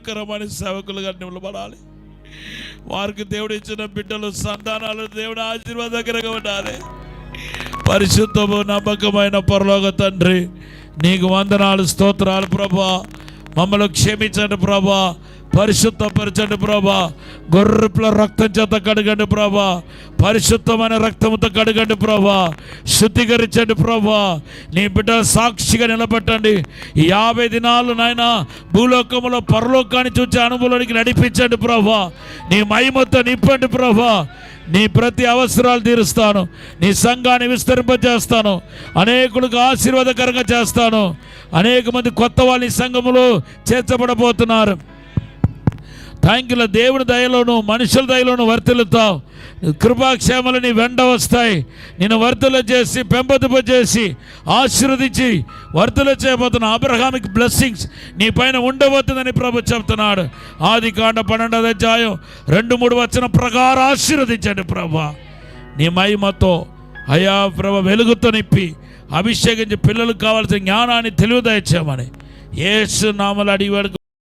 కరమైన సేవకులుగా నిలబడాలి. వారికి దేవుడు ఇచ్చిన బిడ్డలు సంతానాలు దేవుడు ఆశీర్వాదకరంగా ఉండాలి. పరిశుద్ధము నమ్మకమైన పరలోక తండ్రి, నీకు వందనాలు, స్తోత్రాలు ప్రభా. మమ్మల్ని క్షమించండి ప్రభా, పరిశుద్ధపరచండి ప్రభా. గొర్రెల రక్తం చేత కడగండి ప్రభా, పరిశుద్ధమైన రక్తంతో కడగండి ప్రభా, శుద్ధీకరించండి ప్రభా. నీ బిడ్డల సాక్షిగా నిలబెట్టండి. 50 దినాలు నాయన భూలోకంలో పరలోకాన్ని చూసే అనుభవానికి నడిపించండి ప్రభా. నీ మహిమతో నింపండి ప్రభా. నీ ప్రతి అవసరాలు తీరుస్తాను. నీ సంఘాన్ని విస్తరింపజేస్తాను. అనేకులకు ఆశీర్వాదకరంగా చేస్తాను. అనేక మంది కొత్త వాళ్ళు ఈ సంఘములో చేర్చబడబోతున్నారు. థ్యాంక్యూల. దేవుని దయలోను మనుషుల దయలోను వర్తిల్లుతావు. కృపాక్షేమలు నీ వెంట వస్తాయి. నేను వర్ధల చేసి పెంపొందింపజేసి ఆశీర్వదించి వర్ధల చేయబోతున్న అబ్రహాముకి బ్లెస్సింగ్స్ నీ పైన ఉండబోతుందని ప్రభు చెప్తున్నాడు. ఆదికాండ 12వ అధ్యాయం 2-3 వచనం ప్రకారం ఆశీర్వదించండి ప్రభా. నీ మహిమతో అయా ప్రభు వెలుగుతో నింపి అభిషేకించి పిల్లలకు కావాల్సిన జ్ఞానాన్ని తెలివి దయచేయమని యేసు నామములో అడిగి